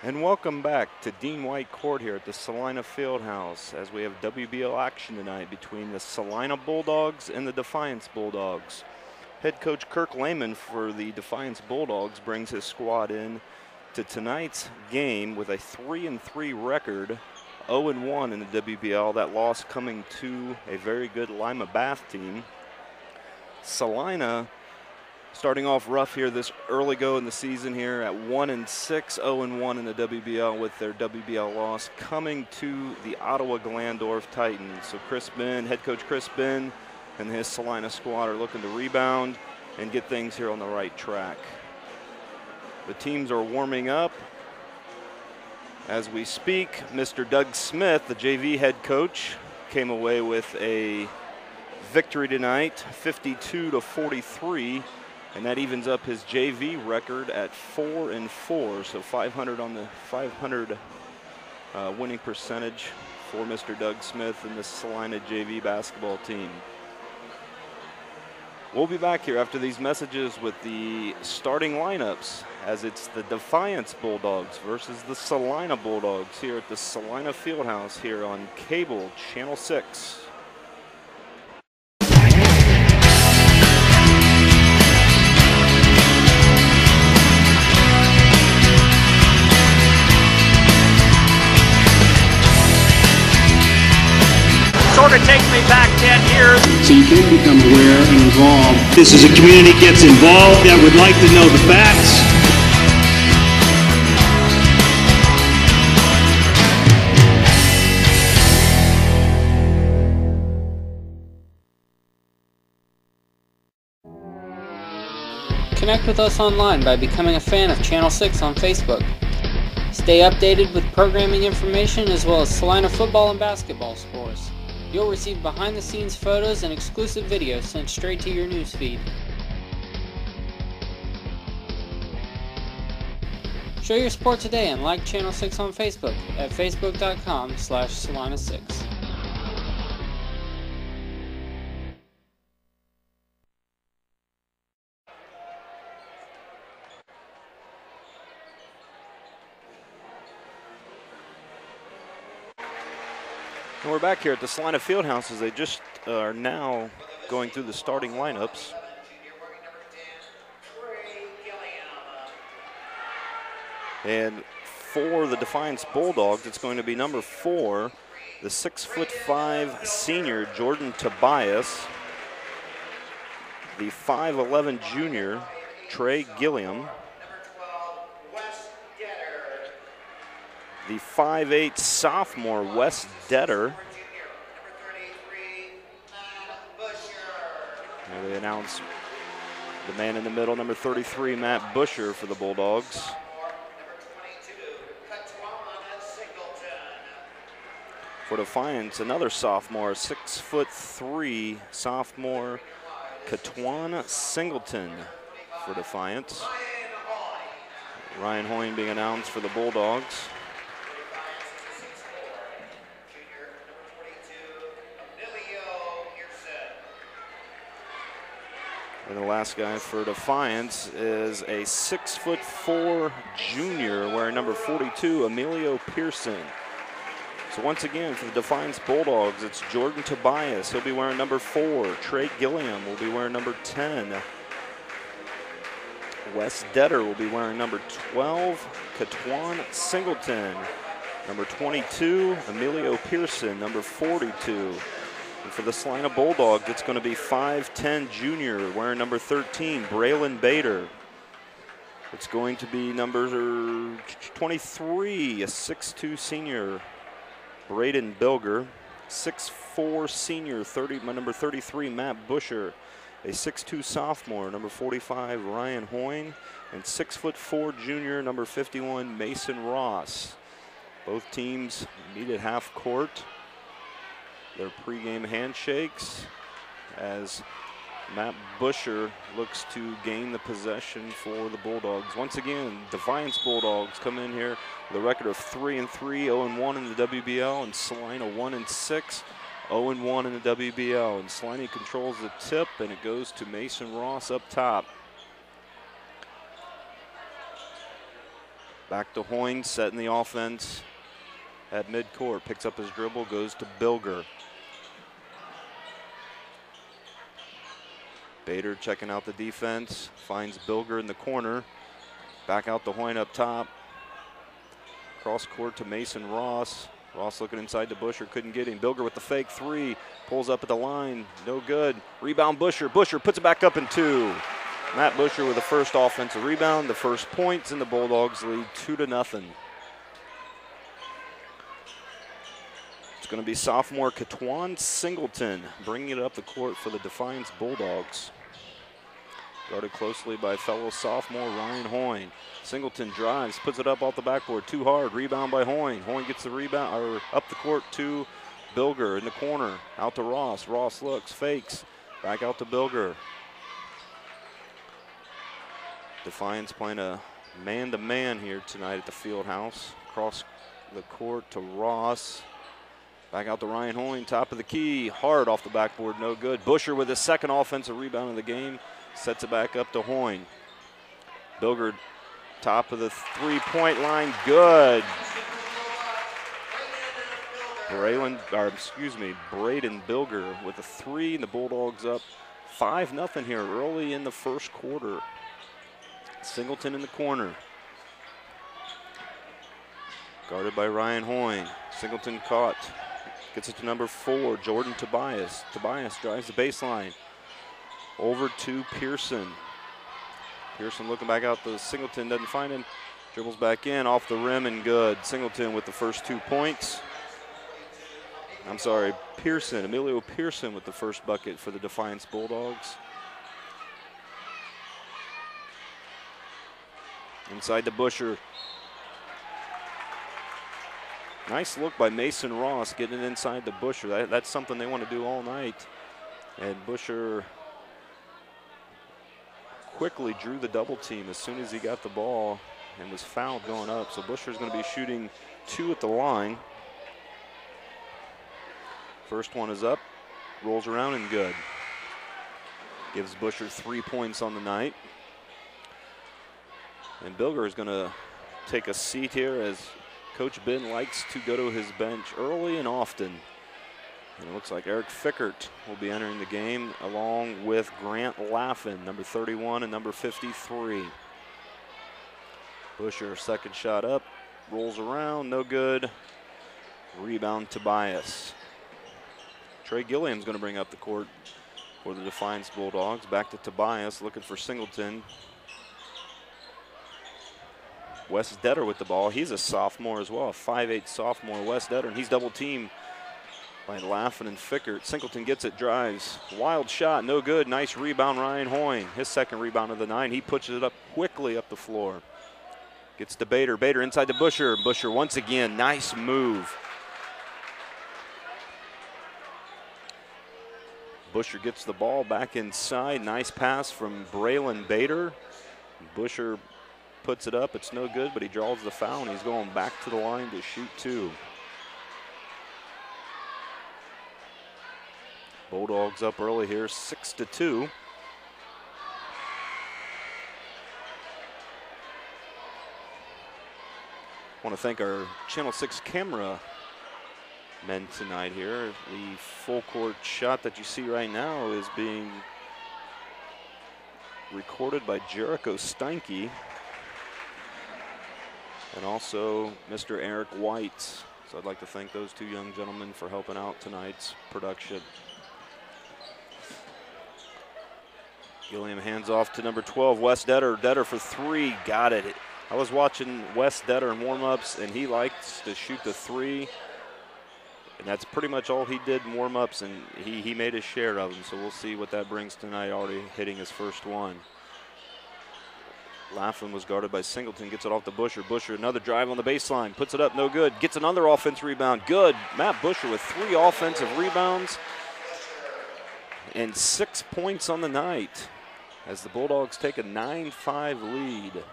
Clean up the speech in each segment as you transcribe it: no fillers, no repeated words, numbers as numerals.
And welcome back to Dean White Court here at the Celina Fieldhouse as we have WBL action tonight between the Celina Bulldogs and the Defiance Bulldogs. Head coach Kirk Lehman for the Defiance Bulldogs brings his squad in to tonight's game with a 3-3 record, 0-1 in the WBL. That loss coming to a very good Lima Bath team. Celina starting off rough here this early go in the season here at 1-6, 0-1 in the WBL with their WBL loss coming to the Ottawa Glandorf Titans. So head coach Chris Ben and his Celina squad are looking to rebound and get things here on the right track. The teams are warming up as we speak. Mr. Doug Smith, the JV head coach, came away with a victory tonight, 52-43. And that evens up his JV record at 4-4, so 500 on the 500 winning percentage for Mr. Doug Smith and the Celina JV basketball team. We'll be back here after these messages with the starting lineups as it's the Defiance Bulldogs versus the Celina Bulldogs here at the Celina Fieldhouse here on cable channel 6. Sort of takes me back 10 years. So you can become aware and involved. This is a community gets involved that would like to know the facts. Connect with us online by becoming a fan of Channel 6 on Facebook. Stay updated with programming information as well as Celina football and basketball scores. You'll receive behind-the-scenes photos and exclusive videos sent straight to your newsfeed. Show your support today and like Channel 6 on Facebook at facebook.com/Celina6. And we're back here at the Celina Fieldhouse as they just are now going through the starting lineups. And for the Defiance Bulldogs, it's going to be number 4, the 6'5" senior Jordan Tobias, the 5'11" junior Trey Gilliam, the 5'8" sophomore Wes Detter. And they announce the man in the middle, number 33, Matt Busher for the Bulldogs. For Defiance, another sophomore, 6'3" sophomore Katwan Singleton for Defiance. Ryan Hoyne being announced for the Bulldogs. And the last guy for Defiance is a 6'4" junior wearing number 42, Emilio Pearson. So once again, for the Defiance Bulldogs, it's Jordan Tobias. He'll be wearing number 4. Trey Gilliam will be wearing number 10. Wes Detter will be wearing number 12. Katwan Singleton, number 22. Emilio Pearson, number 42. And for the Celina Bulldogs, it's going to be 5'10" junior wearing number 13, Braylon Bader. It's going to be number 23, a 6'2" senior, Braden Bilger. 6'4" senior, number 33, Matt Busher. A 6'2" sophomore, number 45, Ryan Hoyne. And 6'4" junior, number 51, Mason Ross. Both teams meet at half court. Their pregame handshakes as Matt Busher looks to gain the possession for the Bulldogs. Once again, Defiance Bulldogs come in here with a record of 3-3, 0-1 in the WBL, and Celina 1-6, 0-1 in the WBL. And Celina controls the tip, and it goes to Mason Ross up top. Back to Hoyne, setting the offense at midcourt. Picks up his dribble, goes to Bilger. Bader checking out the defense, finds Bilger in the corner. Back out to Hoyne up top. Cross court to Mason Ross. Ross looking inside to Busher, couldn't get him. Bilger with the fake three, pulls up at the line, no good. Rebound Busher, Busher puts it back up in 2. Matt Busher with the first offensive rebound, the first points, and the Bulldogs lead 2-0. It's going to be sophomore Katwan Singleton bringing it up the court for the Defiance Bulldogs. Guarded closely by fellow sophomore Ryan Hoyne. Singleton drives, puts it up off the backboard, too hard, rebound by Hoyne. Hoyne gets the rebound, or up the court to Bilger in the corner, out to Ross. Ross looks, fakes, back out to Bilger. Defiance playing a man-to-man here tonight at the field house. Across the court to Ross. Back out to Ryan Hoyne, top of the key, hard off the backboard, no good. Busher with his second offensive rebound of the game, sets it back up to Hoyne. Bilger, top of the three-point line, good. Braden Bilger with a 3, and the Bulldogs up 5-0 here early in the first quarter. Singleton in the corner. Guarded by Ryan Hoyne. Singleton caught. Gets it to number 4, Jordan Tobias. Tobias drives the baseline. Over to Pearson. Pearson looking back out to Singleton, doesn't find him. Dribbles back in, off the rim, and good. Singleton with the first 2 points. I'm sorry, Pearson, Emilio Pearson with the first bucket for the Defiance Bulldogs. Inside to Busher. Nice look by Mason Ross getting it inside to Busher. That's something they want to do all night. And Busher quickly drew the double team as soon as he got the ball and was fouled going up. So Busher's going to be shooting 2 at the line. First one is up, rolls around and good. Gives Busher 3 points on the night. And Bilger is going to take a seat here as Coach Ben likes to go to his bench early and often. And it looks like Eric Fickert will be entering the game along with Grant Laffin, number 31 and number 53. Busher, second shot up, rolls around, no good. Rebound Tobias. Trey Gilliam's going to bring up the court for the Defiance Bulldogs. Back to Tobias, looking for Singleton. Wes Detter with the ball. He's a sophomore as well, a 5'8" sophomore, Wes Detter, and he's double teamed by Laffin and Fickert. Singleton gets it, drives. Wild shot, no good. Nice rebound, Ryan Hoyne. His second rebound of the night. He pushes it up quickly up the floor. Gets to Bader. Bader inside to Busher. Busher once again, nice move. Busher gets the ball back inside. Nice pass from Braylon Bader. Busher puts it up, it's no good, but he draws the foul, and he's going back to the line to shoot 2. Bulldogs up early here, 6-2. Want to thank our Channel 6 camera men tonight here. The full court shot that you see right now is being recorded by Jericho Steinke. And also Mr. Eric White. So I'd like to thank those 2 young gentlemen for helping out tonight's production. Gilliam hands off to number 12, Wes Detter. Detter for 3, got it. I was watching Wes Detter in warm-ups, and he likes to shoot the 3. And that's pretty much all he did in warm-ups, and he made his share of them. So we'll see what that brings tonight, already hitting his first one. Laughlin was guarded by Singleton, gets it off to Busher. Busher, another drive on the baseline, puts it up, no good. Gets another offensive rebound, good. Matt Busher with 3 offensive rebounds and 6 points on the night as the Bulldogs take a 9-5 lead.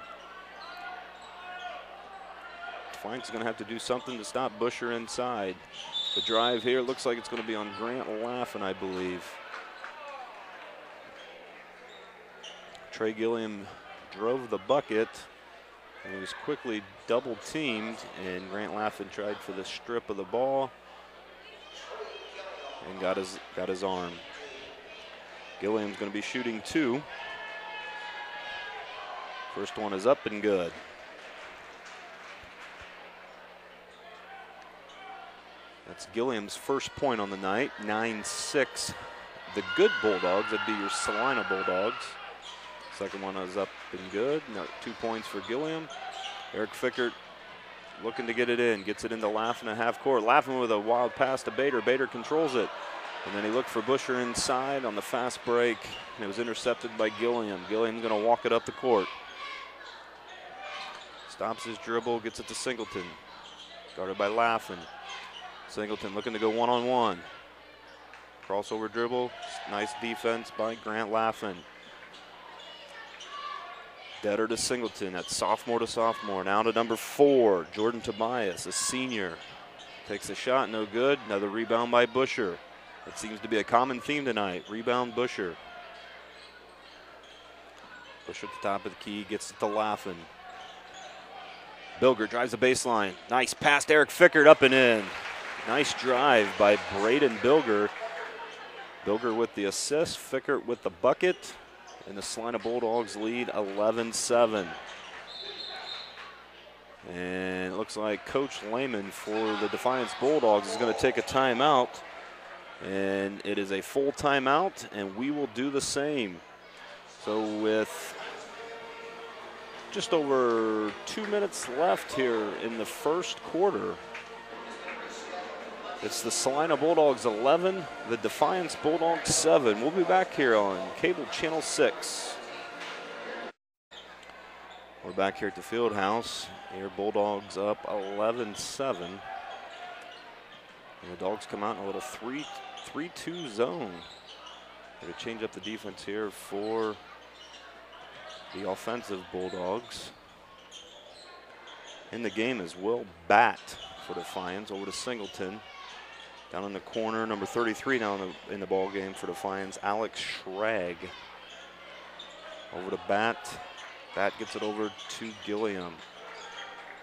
Defiance is going to have to do something to stop Busher inside. The drive here looks like it's going to be on Grant Laffin, I believe. Trey Gilliam drove the bucket, He was quickly double teamed, and Grant Laffin tried for the strip of the ball and got his arm. Gilliam's going to be shooting 2. First one is up and good. That's Gilliam's first point on the night, 9-6. The good Bulldogs, that'd be your Celina Bulldogs. Second one is up and good. No, 2 points for Gilliam. Eric Fickert looking to get it in, gets it into Laffin at half court. Laffin with a wild pass to Bader. Bader controls it. And then he looked for Busher inside on the fast break, and it was intercepted by Gilliam. Gilliam's going to walk it up the court. Stops his dribble, gets it to Singleton. Guarded by Laffin. Singleton looking to go one-on-one. Crossover dribble, nice defense by Grant Laffin. Deader to Singleton, that's sophomore to sophomore. Now to number 4, Jordan Tobias, a senior. Takes a shot, no good. Another rebound by Busher. It seems to be a common theme tonight. Rebound Busher. Busher at the top of the key, gets it to Laffin. Bilger drives the baseline. Nice pass to Eric Fickert, up and in. Nice drive by Braden Bilger. Bilger with the assist, Fickert with the bucket, and the Celina Bulldogs lead 11-7. And it looks like Coach Lehman for the Defiance Bulldogs is going to take a timeout. And it is a full timeout, and we will do the same. So with just over 2 minutes left here in the first quarter, it's the Celina Bulldogs 11, the Defiance Bulldogs 7. We'll be back here on Cable Channel 6. We're back here at the field house. Here Bulldogs up 11-7. And the Dogs come out in a little 3-2 zone. They're going to change up the defense here for the offensive Bulldogs. In the game is Will Batt for Defiance, over to Singleton. Down in the corner, number 33 now in the ball game for Defiance, Alex Schrag. Over to Batt. Batt gets it over to Gilliam.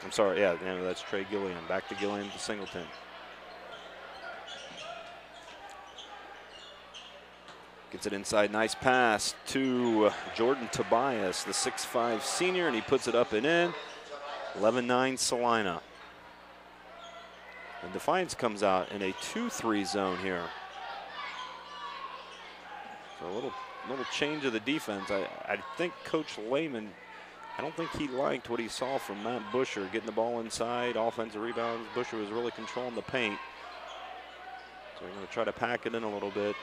I'm sorry, yeah, that's Trey Gilliam. Back to Gilliam to Singleton. Gets it inside, nice pass to Jordan Tobias, the 6'5 senior, and he puts it up and in. 11-9 Celina. And Defiance comes out in a 2-3 zone here. So a little change of the defense. I think Coach Lehman, I don't think he liked what he saw from Matt Busher getting the ball inside, offensive rebounds. Busher was really controlling the paint. So we're going to try to pack it in a little bit.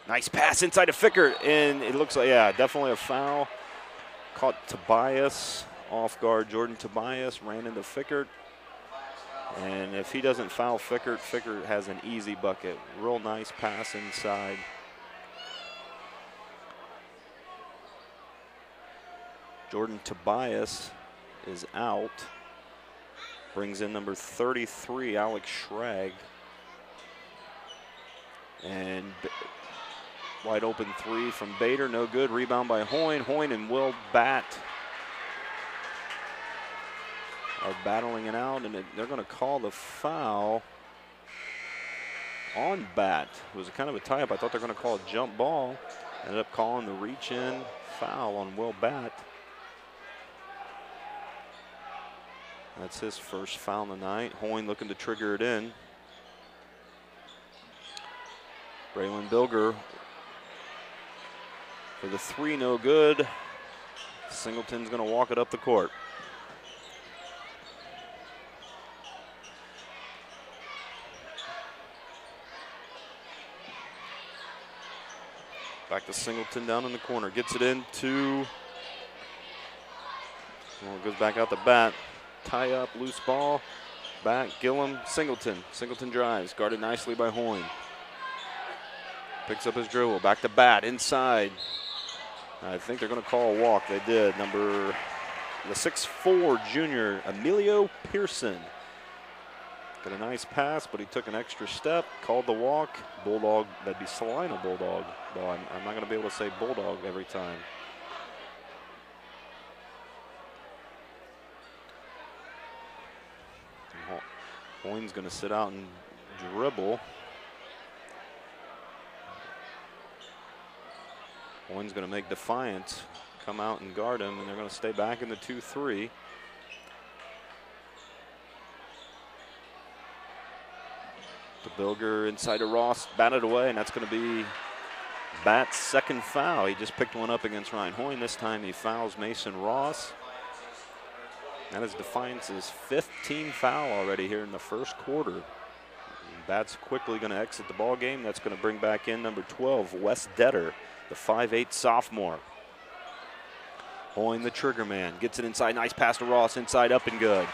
Nice pass inside to Fickert, and it looks like, yeah, definitely a foul. Caught Tobias off guard. Jordan Tobias ran into Fickert. And if he doesn't foul Fickert, Fickert has an easy bucket. Real nice pass inside. Jordan Tobias is out. Brings in number 33, Alex Schrag. And wide open 3 from Bader, no good. Rebound by Hoyne. Hoyne and Will Batt are battling it out, and they're going to call the foul on Batt. It was kind of a tie-up. I thought they were going to call a jump ball. Ended up calling the reach-in foul on Will Batt. That's his first foul of the night. Hoyne looking to trigger it in. Braylon Bilger for the 3, no good. Singleton's going to walk it up the court. Back to Singleton down in the corner. Gets it into, well, it goes back out the Batt. Tie up, loose ball. Back, Gilliam, Singleton. Singleton drives, guarded nicely by Hoyne. Picks up his dribble, back to Batt, inside. I think they're going to call a walk. They did. The 6'4 junior, Emilio Pearson. Got a nice pass, but he took an extra step, called the walk. Bulldog, that'd be Celina Bulldog, though I'm not going to be able to say Bulldog every time. Hoyne's going to sit out and dribble. Hoyne's going to make Defiance come out and guard him, and they're going to stay back in the 2-3. The Bilger inside to Ross, batted away, and that's going to be Bat's second foul. He just picked one up against Ryan Hoyne. This time he fouls Mason Ross. That is Defiance's 5th team foul already here in the first quarter. Bat's quickly going to exit the ball game. That's going to bring back in number 12, Wes Detter, the 5'8" sophomore. Hoyne, the trigger man, gets it inside. Nice pass to Ross, inside, up and good.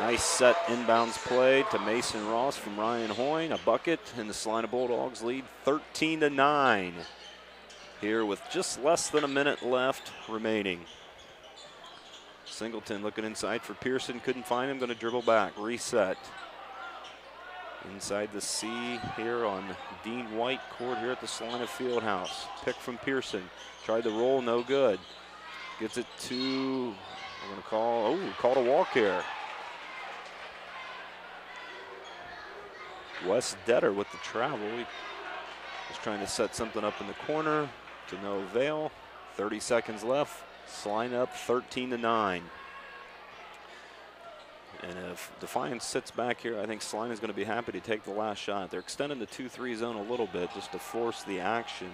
Nice set inbounds play to Mason Ross from Ryan Hoyne. A bucket, and the Celina Bulldogs lead 13-9 here with just less than a minute left remaining. Singleton looking inside for Pearson, couldn't find him, going to dribble back, reset. Inside the C here on Dean White court here at the Celina Fieldhouse. Pick from Pearson, tried to roll, no good. Gets it to, we're going to called a walk here. Wes Detter with the travel. He was trying to set something up in the corner to no avail. 30 seconds left. Celina up 13-9. And if Defiance sits back here, I think Celina's going to be happy to take the last shot. They're extending the 2-3 zone a little bit just to force the action.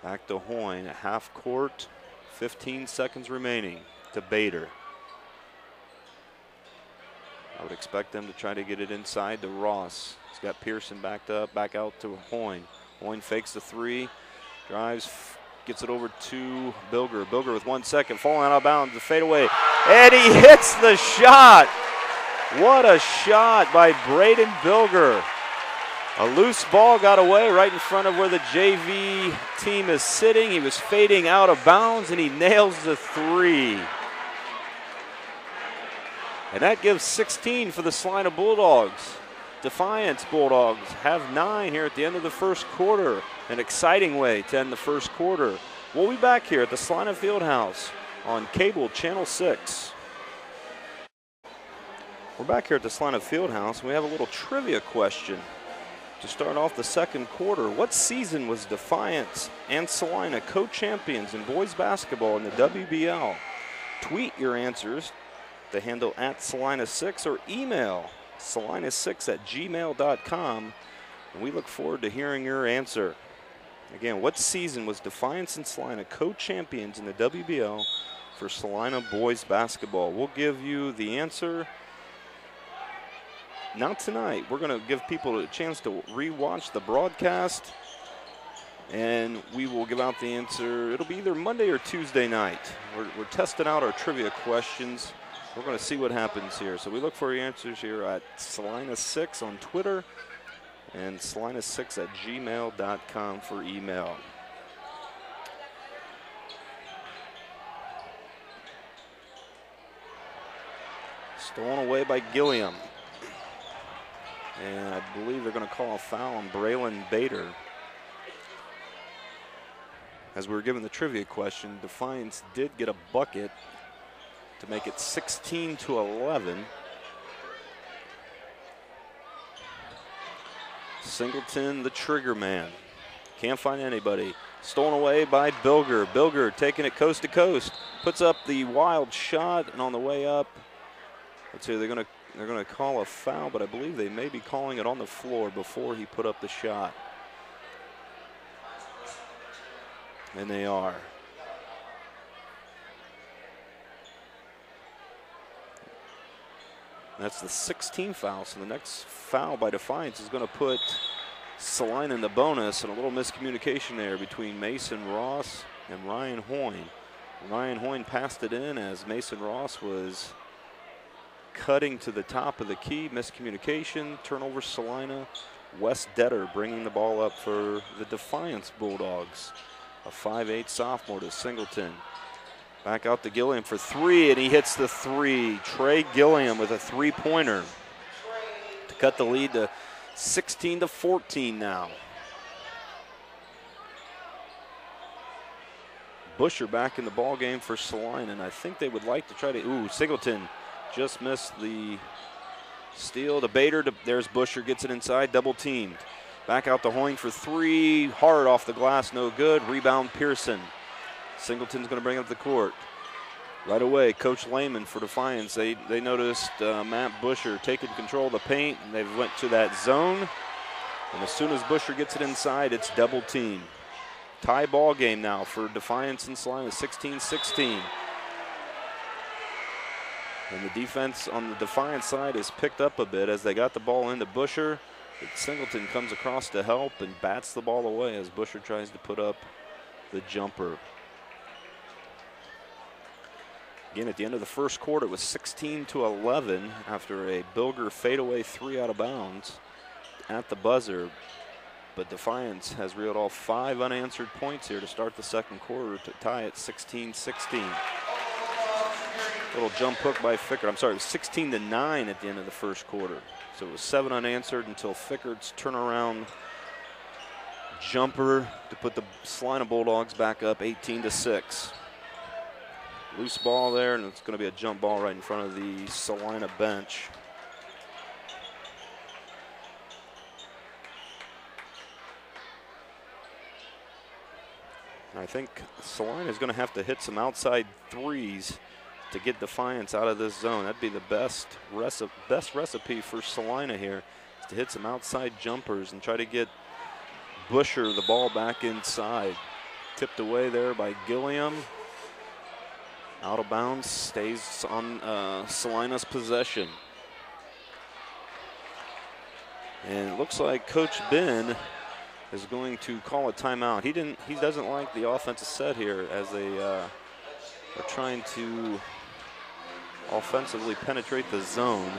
Back to Hoyne at half court. 15 seconds remaining to Bader. I would expect them to try to get it inside to Ross. He's got Pearson backed up, back out to Hoyne. Hoyne fakes the 3, drives, gets it over to Bilger. Bilger with 1 second, falling out of bounds, the fadeaway, and he hits the shot. What a shot by Braden Bilger. A loose ball got away right in front of where the JV team is sitting. He was fading out of bounds, and he nails the 3. And that gives 16 for the Celina Bulldogs. Defiance Bulldogs have 9 here at the end of the first quarter. An exciting way to end the first quarter. We'll be back here at the Celina Fieldhouse on cable channel 6. We're back here at the Celina Fieldhouse. We have a little trivia question to start off the second quarter. What season was Defiance and Celina co-champions in boys basketball in the WBL? Tweet your answers. The handle at Celina6 or email celina6@gmail.com, and we look forward to hearing your answer. Again, what season was Defiance and Celina co-champions in the WBL for Celina boys basketball? We'll give you the answer. Not tonight. We're going to give people a chance to re-watch the broadcast, and we will give out the answer. It'll be either Monday or Tuesday night. We're testing out our trivia questions. We're going to see what happens here. So we look for your answers here at Celina6 on Twitter and Celina6@gmail.com for email. Stolen away by Gilliam. And I believe they're going to call a foul on Braylon Bader. As we were given the trivia question, Defiance did get a bucket to make it 16-11. Singleton, the trigger man. Can't find anybody. Stolen away by Bilger. Bilger taking it coast to coast. Puts up the wild shot, and on the way up, let's see, they're going to call a foul, but I believe they may be calling it on the floor before he put up the shot. And they are. That's the 16th foul, so the next foul by Defiance is going to put Celina in the bonus, and a little miscommunication there between Mason Ross and Ryan Hoyne. Ryan Hoyne passed it in as Mason Ross was cutting to the top of the key. Miscommunication, turnover Celina. Wes Detter bringing the ball up for the Defiance Bulldogs. A 5'8" sophomore to Singleton. Back out to Gilliam for 3, and he hits the 3. Trey Gilliam with a 3-pointer to cut the lead to 16-14 now. Busher back in the ball game for Celina, and I think they would like to try to, Singleton just missed the steal to Bader. There's Busher, gets it inside, double teamed. Back out to Hoying for three, hard off the glass, no good. Rebound Pearson. Singleton's going to bring up the court. Right away, Coach Lehman for Defiance. They noticed Matt Busher taking control of the paint, and they went to that zone. And as soon as Busher gets it inside, it's double team. Tie ball game now for Defiance and Celina, 16-16. And the defense on the Defiance side is picked up a bit as they got the ball into Busher. But Singleton comes across to help and bats the ball away as Busher tries to put up the jumper. Again, at the end of the first quarter, it was 16-11 after a Bilger fadeaway three out of bounds at the buzzer. But Defiance has reeled off 5 unanswered points here to start the second quarter to tie it 16-16. Little jump hook by Fickert. I'm sorry, it was 16-9 at the end of the first quarter. So it was 7 unanswered until Fickert's turnaround jumper to put the Celina Bulldogs back up 18-6. Loose ball there, and it's going to be a jump ball right in front of the Celina bench. I think Celina is going to have to hit some outside threes to get Defiance out of this zone. That'd be the best recipe for Celina here, is to hit some outside jumpers and try to get Busher the ball back inside. Tipped away there by Gilliam. Out of bounds, stays on Celina's possession. And it looks like Coach Ben is going to call a timeout. He doesn't like the offensive set here as they are trying to offensively penetrate the zone.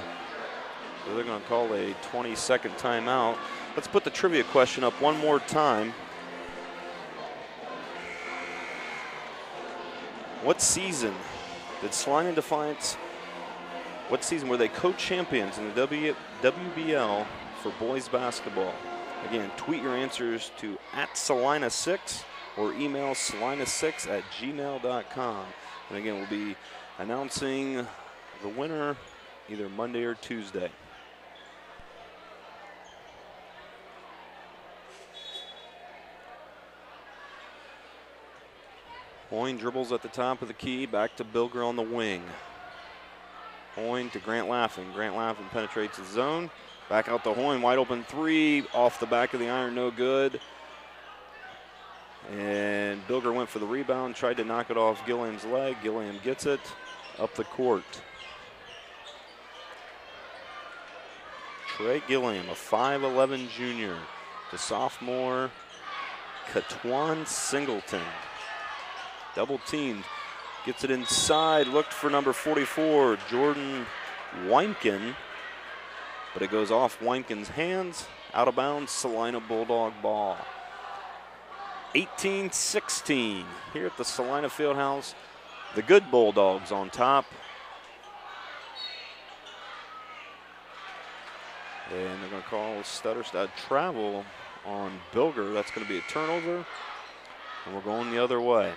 So they're going to call a 20-second timeout. Let's put the trivia question up one more time. What season did Celina Defiance, what season were they co-champions in the WBL for boys basketball? Again, tweet your answers to @Celina6 or email celina6@gmail.com. And again, we'll be announcing the winner either Monday or Tuesday. Hoying dribbles at the top of the key, back to Bilger on the wing. Hoying to Grant Laffin. Grant Laffin penetrates the zone. Back out to Hoying, wide open three, off the back of the iron, no good. And Bilger went for the rebound, tried to knock it off Gilliam's leg. Gilliam gets it up the court. Trey Gilliam, a 5'11 junior, to sophomore Katwan Singleton. Double teamed, gets it inside, looked for number 44, Jordan Weinken, but it goes off Weinken's hands, out of bounds, Celina Bulldog ball. 18-16 here at the Celina Fieldhouse. The good Bulldogs on top. And they're going to call Stutterstad travel on Bilger. That's going to be a turnover, and we're going the other way.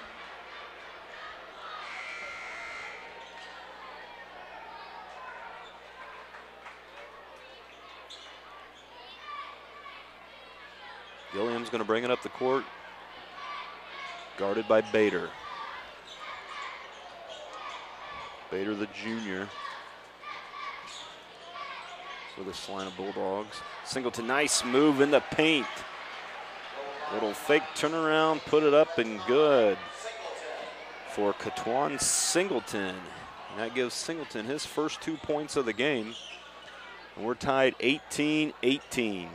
Gilliam's going to bring it up the court, guarded by Bader. Bader, the junior, for the Celina Bulldogs. Singleton, nice move in the paint. Little fake turnaround, put it up and good for Katwan Singleton. And that gives Singleton his first 2 points of the game. And we're tied 18-18.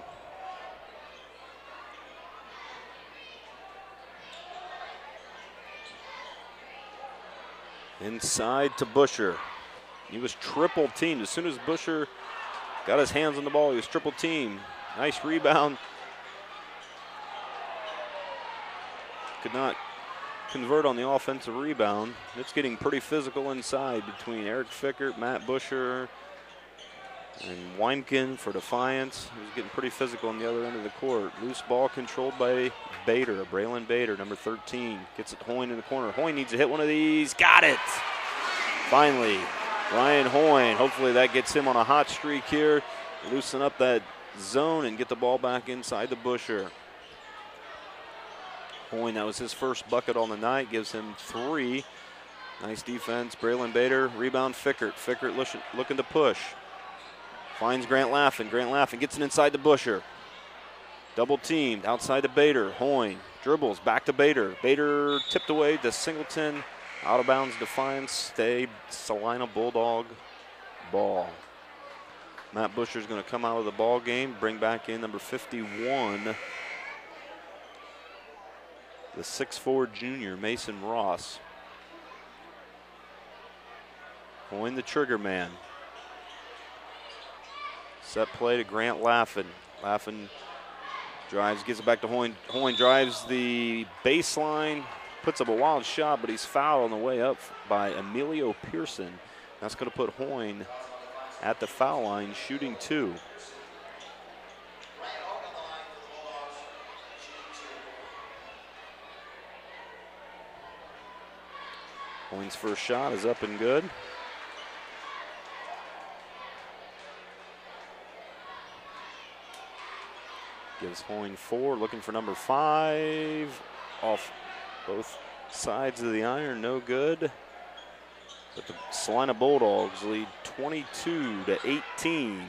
Inside to Busher. He was triple teamed. As soon as Busher got his hands on the ball, he was triple teamed. Nice rebound. Could not convert on the offensive rebound. It's getting pretty physical inside between Eric Fickert, Matt Busher, and Weinken for Defiance. He was getting pretty physical on the other end of the court. Loose ball controlled by Bader, Braylon Bader, number 13. Gets it to Hoying in the corner. Hoying needs to hit one of these. Got it! Finally, Ryan Hoyne, hopefully that gets him on a hot streak here. Loosen up that zone and get the ball back inside the busher. Hoyne, that was his first bucket on the night, gives him 3. Nice defense. Braylon Bader, rebound Fickert. Fickert looking to push. Finds Grant Laffin. Grant Laffin gets it inside the busher. Double teamed outside to Bader. Hoyne dribbles back to Bader. Bader tipped away to Singleton. Out of bounds. Defiance. Stay Celina Bulldog ball. Matt Busher's going to come out of the ball game. Bring back in number 51. The 6'4" junior, Mason Ross. Hoyne the trigger man. Set play to Grant Laffin. Laffin drives, gives it back to Hoyne. Hoyne drives the baseline, puts up a wild shot, but he's fouled on the way up by Emilio Pearson. That's going to put Hoyne at the foul line, shooting 2. Hoyne's first shot is up and good. Gives Hoyne 4, looking for number 5. Off both sides of the iron, no good. But the Celina Bulldogs lead 22-18.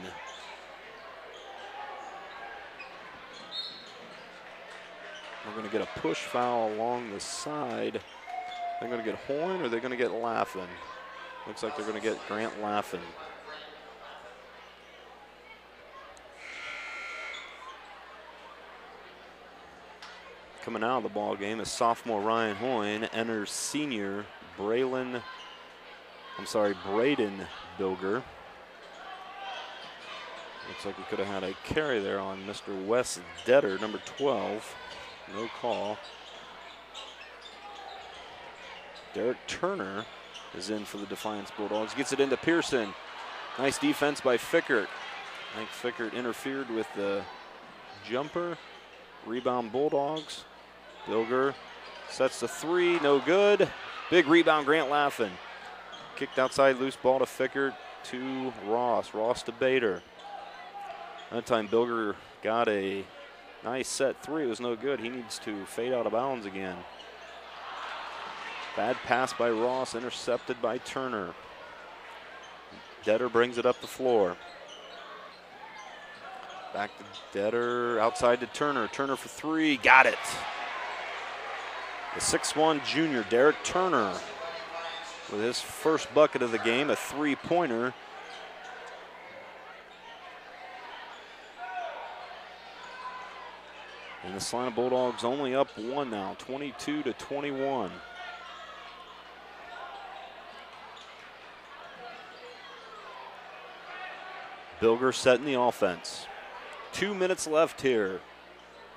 We're going to get a push foul along the side. They're going to get Hoyne or they're going to get Laffin. Looks like they're going to get Grant Laffin. Coming out of the ball game is sophomore Ryan Hoyne. Enters senior Braden Bilger. Looks like we could have had a carry there on Mr. Wes Detter, number 12. No call. Derek Turner is in for the Defiance Bulldogs. Gets it into Pearson. Nice defense by Fickert. I think Fickert interfered with the jumper. Rebound Bulldogs. Bilger sets the 3, no good. Big rebound, Grant Laffin. Kicked outside, loose ball to Fickert, to Ross. Ross to Bader. That time Bilger got a nice set 3. It was no good. He needs to fade out of bounds again. Bad pass by Ross, intercepted by Turner. Detter brings it up the floor. Back to Detter, outside to Turner. Turner for 3, got it. The 6'1" junior, Derek Turner, with his first bucket of the game, a 3-pointer. And the Celina Bulldogs only up 1 now, 22-21. Bilger setting the offense. 2 minutes left here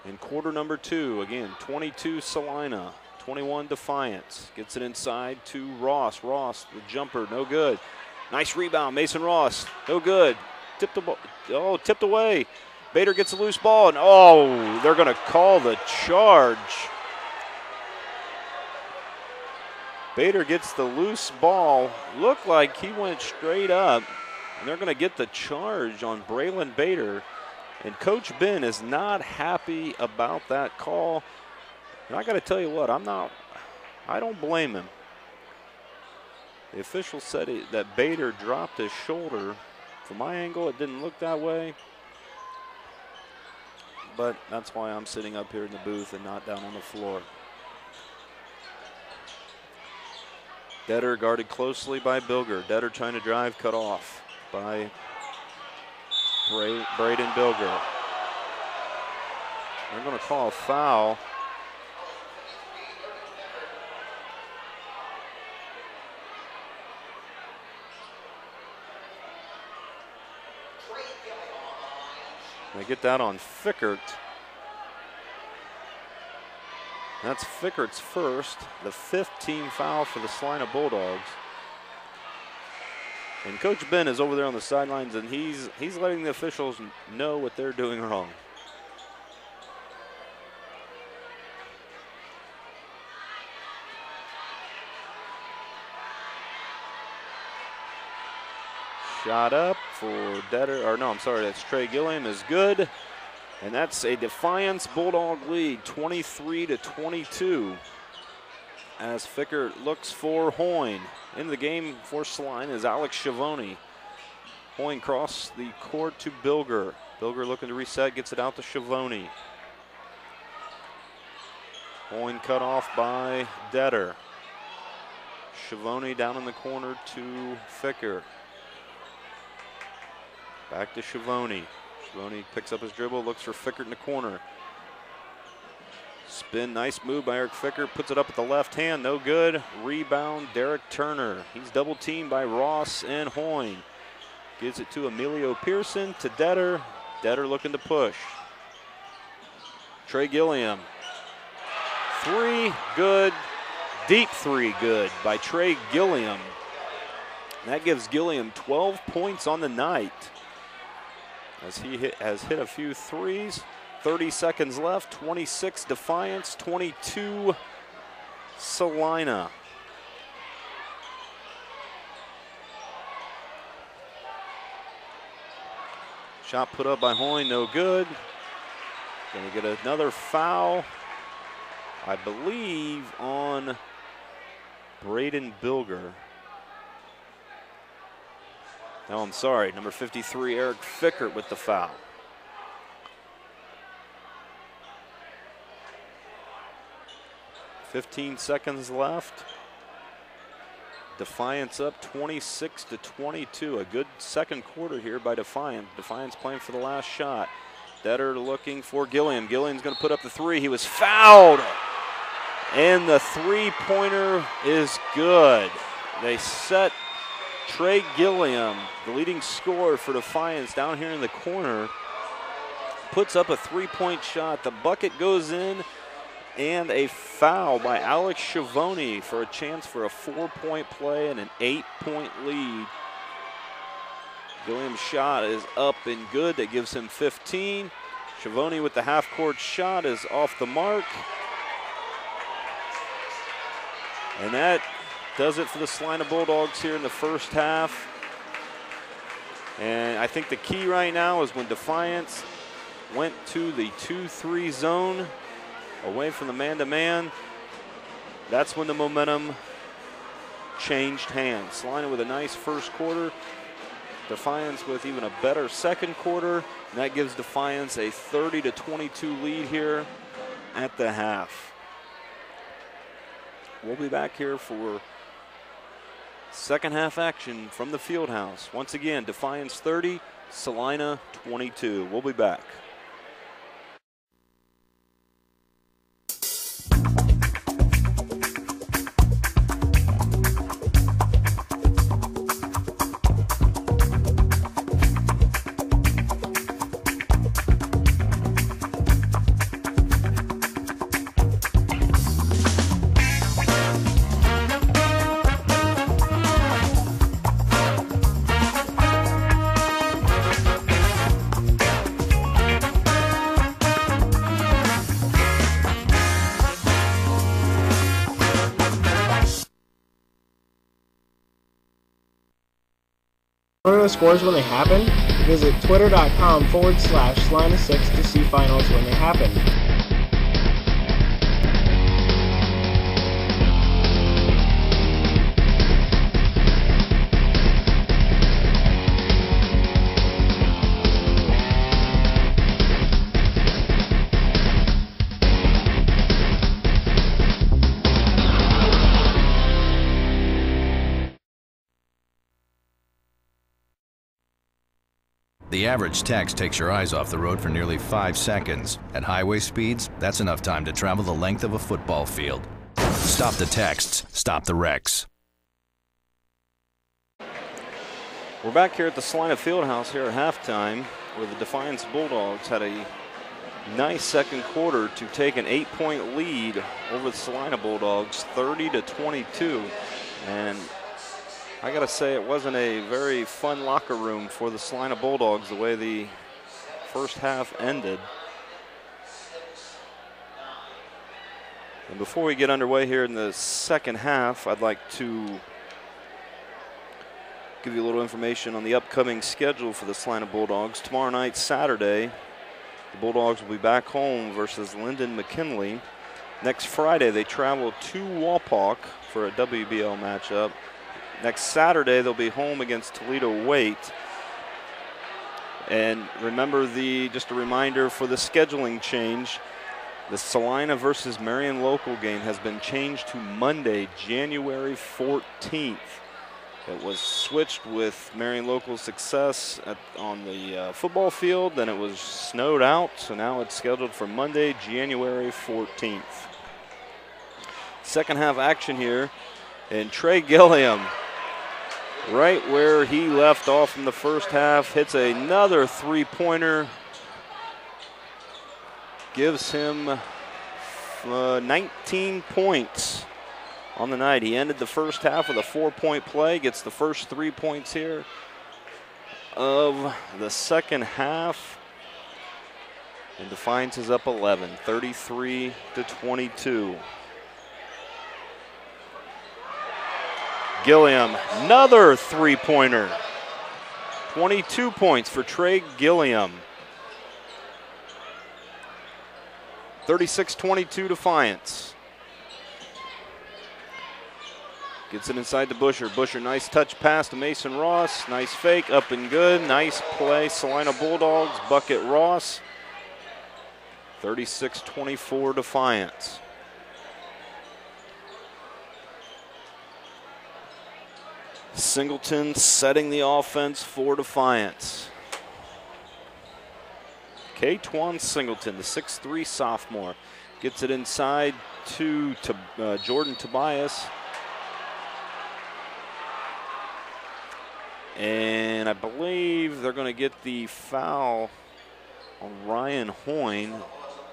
in quarter number 2. Again, 22 Celina, 21 Defiance. Gets it inside to Ross. Ross, the jumper, no good. Nice rebound, Mason Ross, no good. Tipped the ball, tipped away. Bader gets a loose ball, and they're going to call the charge. Bader gets the loose ball. Looked like he went straight up, and they're going to get the charge on Braylon Bader. And Coach Ben is not happy about that call. And I got to tell you what, I don't blame him. The official said that Bader dropped his shoulder. From my angle, it didn't look that way. But that's why I'm sitting up here in the booth and not down on the floor. Detter guarded closely by Bilger. Detter trying to drive, cut off by Braden Bilger. They're going to call a foul. They get that on Fickert. That's Fickert's first, the 5th team foul for the Celina Bulldogs. And Coach Ben is over there on the sidelines, and he's letting the officials know what they're doing wrong. Shot up for Detter, or no, I'm sorry, that's Trey Gilliam, is good. And that's a Defiance Bulldog lead, 23-22. As Fickert looks for Hoyne. In the game for Celina is Alex Schiavone. Hoyne cross the court to Bilger. Bilger looking to reset, gets it out to Schiavone. Hoyne cut off by Detter. Schiavone down in the corner to Fickert. Back to Schiavone. Schiavone picks up his dribble, looks for Fickert in the corner. Spin, nice move by Eric Fickert, puts it up at the left hand, no good. Rebound, Derek Turner. He's double teamed by Ross and Hoyne. Gives it to Emilio Pearson, to Detter. Detter looking to push. Trey Gilliam. Three, good. Deep three, good by Trey Gilliam. That gives Gilliam 12 points on the night. As he has hit a few threes. 30 seconds left, 26 Defiance, 22 Celina. Shot put up by Hoyne, no good. Gonna get another foul, I believe, on Braden Bilger. No, I'm sorry, number 53, Eric Fickert with the foul. 15 seconds left. Defiance up 26-22. A good second quarter here by Defiance. Defiance playing for the last shot. Detter looking for Gilliam. Gilliam's going to put up the three. He was fouled. And the three-pointer is good. They set Trey Gilliam, the leading scorer for Defiance, down here in the corner. Puts up a three-point shot. The bucket goes in. And a foul by Alex Schiavone for a chance for a 4-point play and an 8-point lead. Gilliam's shot is up and good. That gives him 15. Schiavone with the half-court shot is off the mark. And that does it for the Celina Bulldogs here in the first half. And I think the key right now is when Defiance went to the 2-3 zone, away from the man-to-man, that's when the momentum changed hands. Celina with a nice first quarter. Defiance with even a better second quarter. And that gives Defiance a 30-22 lead here at the half. We'll be back here for second half action from the Fieldhouse. Once again, Defiance 30, Celina 22. We'll be back. For the scores when they happen, visit twitter.com/Celina6 to see finals when they happen. The average text takes your eyes off the road for nearly 5 seconds. At highway speeds, that's enough time to travel the length of a football field. Stop the texts, stop the wrecks. We're back here at the Celina Fieldhouse here at halftime, where the Defiance Bulldogs had a nice second quarter to take an 8-point lead over the Celina Bulldogs, 30-22. And I gotta say, it wasn't a very fun locker room for the Celina Bulldogs the way the first half ended. And before we get underway here in the second half, I'd like to Give you a little information on the upcoming schedule for the Celina Bulldogs. Tomorrow night, Saturday, the Bulldogs will be back home versus Linden McKinley. Next Friday, they travel to Wapak for a WBL matchup. Next Saturday, they'll be home against Toledo Waite. And remember, just a reminder for the scheduling change, the Celina versus Marion local game has been changed to Monday, January 14th. It was switched with Marion local's success on the football field, then it was snowed out, so now it's scheduled for Monday, January 14th. Second half action here, and Trey Gilliam, right where he left off in the first half, hits another three-pointer, gives him 19 points on the night. He ended the first half with a 4-point play, gets the first 3 points here of the second half. And Defiance is up 11, 33-22. Gilliam, another three-pointer. 22 points for Trey Gilliam. 36-22 Defiance. Gets it inside to Busher. Busher, nice touch pass to Mason Ross. Nice fake, up and good. Nice play, Celina Bulldogs. Bucket Ross. 36-24 Defiance. Singleton setting the offense for Defiance. K-Twan Singleton, the 6'3 sophomore, gets it inside to Jordan Tobias. And I believe they're going to get the foul on Ryan Hoyne.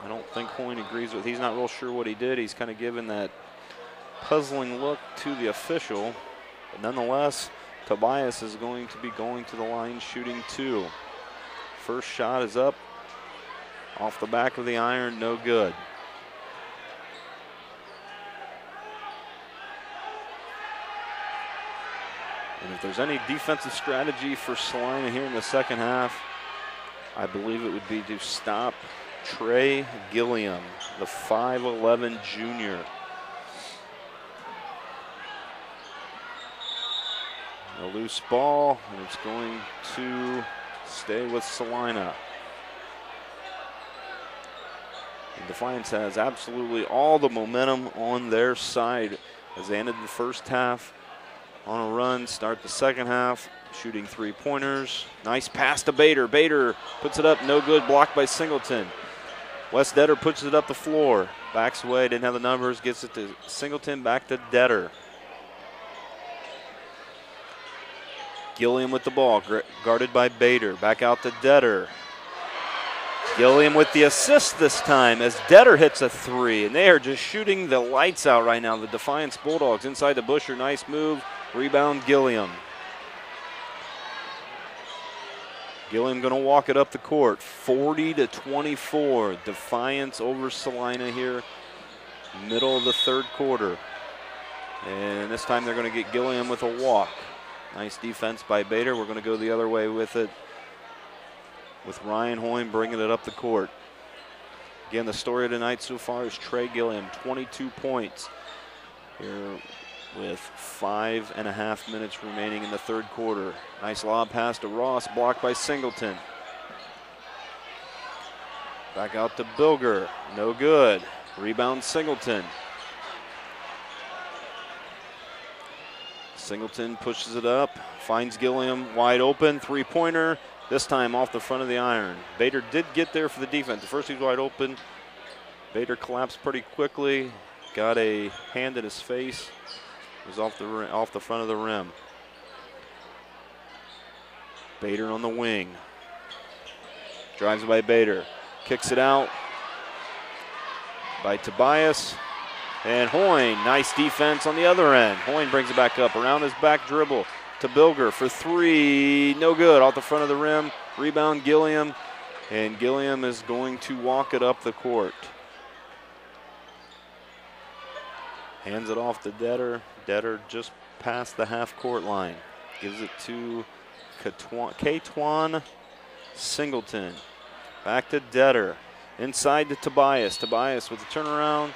I don't think Hoyne agrees with. He's not real sure what he did. He's kind of given that puzzling look to the official. But nonetheless, Tobias is going to be going to the line shooting 2. First shot is up. Off the back of the iron, no good. And if there's any defensive strategy for Celina here in the second half, I believe it would be to stop Trey Gilliam, the 5'11 junior. A loose ball, and it's going to stay with Celina. And Defiance has absolutely all the momentum on their side as they ended the first half on a run, start the second half, shooting 3-pointers. Nice pass to Bader. Bader puts it up, no good, blocked by Singleton. Wes Detter puts it up the floor, backs away, didn't have the numbers, gets it to Singleton, back to Detter. Gilliam with the ball, guarded by Bader, back out to Detter. Gilliam with the assist this time as Detter hits a 3, and they are just shooting the lights out right now. The Defiance Bulldogs inside the Busher, nice move, rebound Gilliam. Gilliam going to walk it up the court, 40-24. Defiance over Celina here, middle of the third quarter. And this time they're going to get Gilliam with a walk. Nice defense by Bader. We're going to go the other way with it, with Ryan Hoyne bringing it up the court. Again, the story of tonight so far is Trey Gilliam, 22 points here with 5.5 minutes remaining in the third quarter. Nice lob pass to Ross, blocked by Singleton. Back out to Bilger, no good. Rebound Singleton. Singleton pushes it up, finds Gilliam wide open, 3-pointer. This time off the front of the iron. Bader did get there for the defense. The first he was wide open. Bader collapsed pretty quickly, got a hand in his face. It was off the front of the rim. Bader on the wing. Drives by Bader. Kicks it out by Tobias. And Hoyne, nice defense on the other end. Hoyne brings it back up around his back dribble to Bilger for 3. No good, off the front of the rim. Rebound Gilliam. And Gilliam is going to walk it up the court. Hands it off to Detter. Detter just past the half-court line. Gives it to K-Twan Singleton. Back to Detter. Inside to Tobias. Tobias with the turnaround.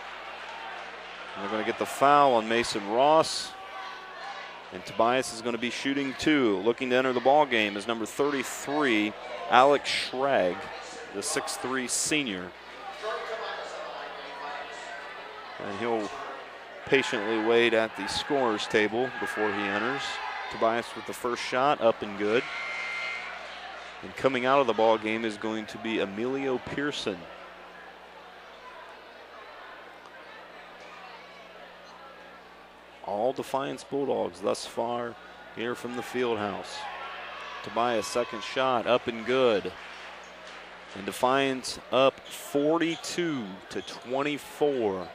And they're going to get the foul on Mason Ross. And Tobias is going to be shooting 2. Looking to enter the ball game is number 33, Alex Schrag, the 6'3 senior. And he'll patiently wait at the scorer's table before he enters. Tobias with the first shot, up and good. And coming out of the ball game is going to be Emilio Pearson. All Defiance Bulldogs thus far here from the field house. Tobias' second shot, up and good. And Defiance up 42-24.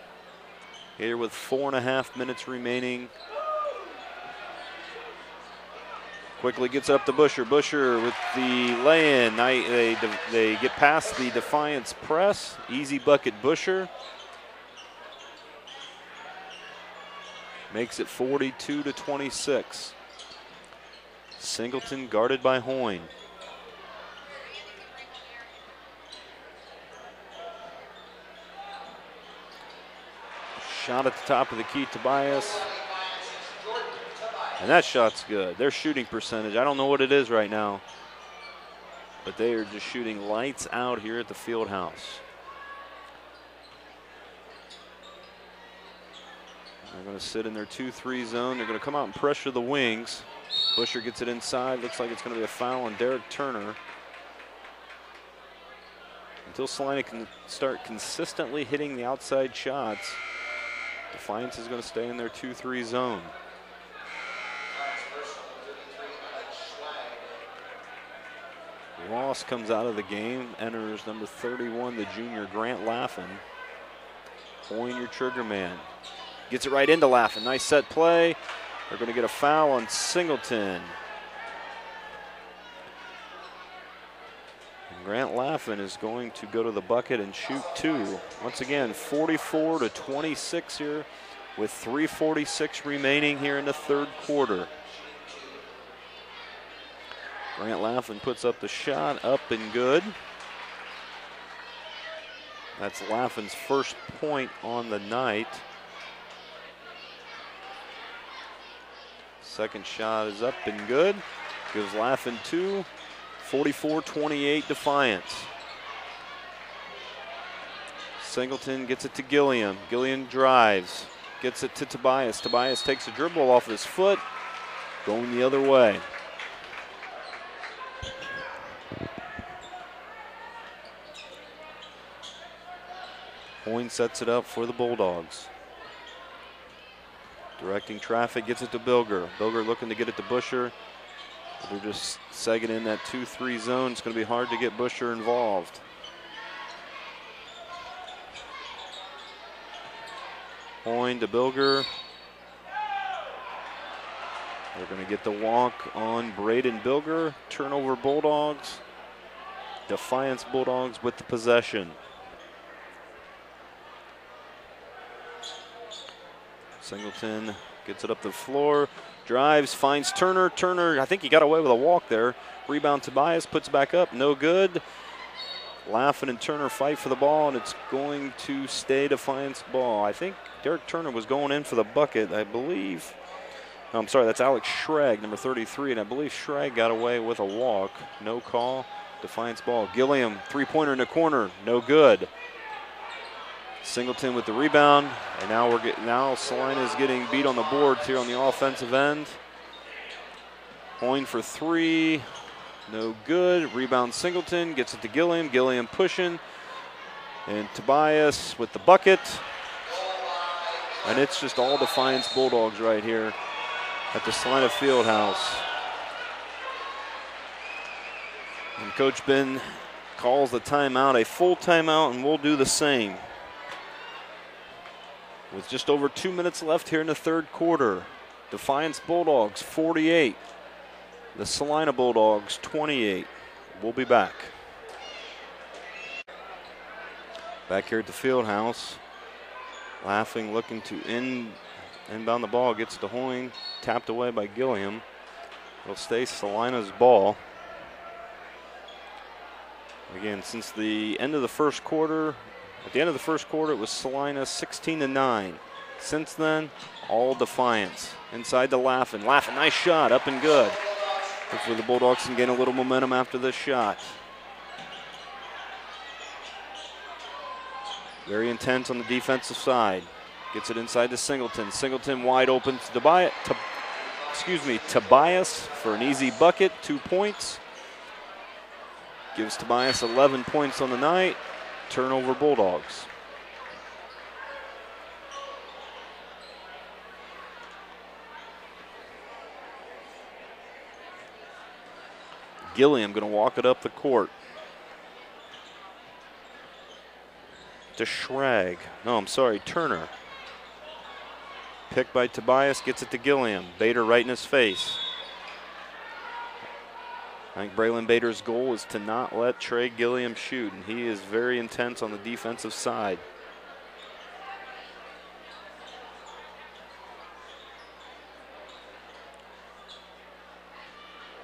Here with 4.5 minutes remaining. Quickly gets up to Busher. Busher with the lay-in. They get past the Defiance press. Easy bucket Busher. Makes it 42-26. Singleton guarded by Hoyne. Shot at the top of the key, Tobias. And that shot's good. Their shooting percentage, I don't know what it is right now, but they are just shooting lights out here at the field house. They're going to sit in their 2-3 zone. They're going to come out and pressure the wings. Busher gets it inside. Looks like it's going to be a foul on Derek Turner. Until Celina can start consistently hitting the outside shots, Defiance is going to stay in their 2-3 zone. Ross comes out of the game, enters number 31, the junior Grant Laffin. Hoyne, your trigger man. Gets it right into Laffin. Nice set play. They're going to get a foul on Singleton. And Grant Laffin is going to go to the bucket and shoot 2. Once again, 44-26 here with 3:46 remaining here in the third quarter. Grant Laffin puts up the shot, up and good. That's Laffin's first point on the night. Second shot is up and good. Gives Laffin 2. 44-28 Defiance. Singleton gets it to Gilliam. Gilliam drives. Gets it to Tobias. Tobias takes a dribble off his foot. Going the other way. Hoyne sets it up for the Bulldogs. Directing traffic, gets it to Bilger. Bilger looking to get it to Busher. They're just segging in that 2-3 zone. It's going to be hard to get Busher involved. Hoyne to Bilger. They're going to get the walk on Braden Bilger. Turnover Bulldogs. Defiance Bulldogs with the possession. Singleton gets it up the floor, drives, finds Turner. Turner, I think he got away with a walk there. Rebound Tobias, puts back up, no good. Laffin and Turner fight for the ball, and it's going to stay Defiance ball. I think Derek Turner was going in for the bucket, I believe. No, I'm sorry, that's Alex Schrag, number 33, and I believe Schrag got away with a walk. No call, Defiance ball. Gilliam, three-pointer in the corner, no good. Singleton with the rebound, and now Celina is getting beat on the boards here on the offensive end. Hoyne for 3, no good. Rebound Singleton, gets it to Gilliam. Gilliam pushing, and Tobias with the bucket. And it's just all Defiance Bulldogs right here at the Celina Fieldhouse. And Coach Ben calls the timeout, a full timeout, and we'll do the same. With just over 2 minutes left here in the third quarter, Defiance Bulldogs 48, the Celina Bulldogs 28. We'll be back. Back here at the field house, Laffin looking to inbound the ball, gets to Hoyne, tapped away by Gilliam. It'll stay Celina's ball. Again, since the end of the first quarter, at the end of the first quarter, it was Celina 16-9. Since then, all Defiance. Inside to Laughlin. Laughlin, nice shot, up and good. Hopefully the Bulldogs can gain a little momentum after this shot. Very intense on the defensive side. Gets it inside to Singleton. Singleton wide open to Tobias for an easy bucket, 2 points. Gives Tobias 11 points on the night. Turnover Bulldogs. Gilliam going to walk it up the court. To Schrag. No, I'm sorry, Turner. Picked by Tobias, gets it to Gilliam. Bader right in his face. I think Braylon Bader's goal is to not let Trey Gilliam shoot, and he is very intense on the defensive side.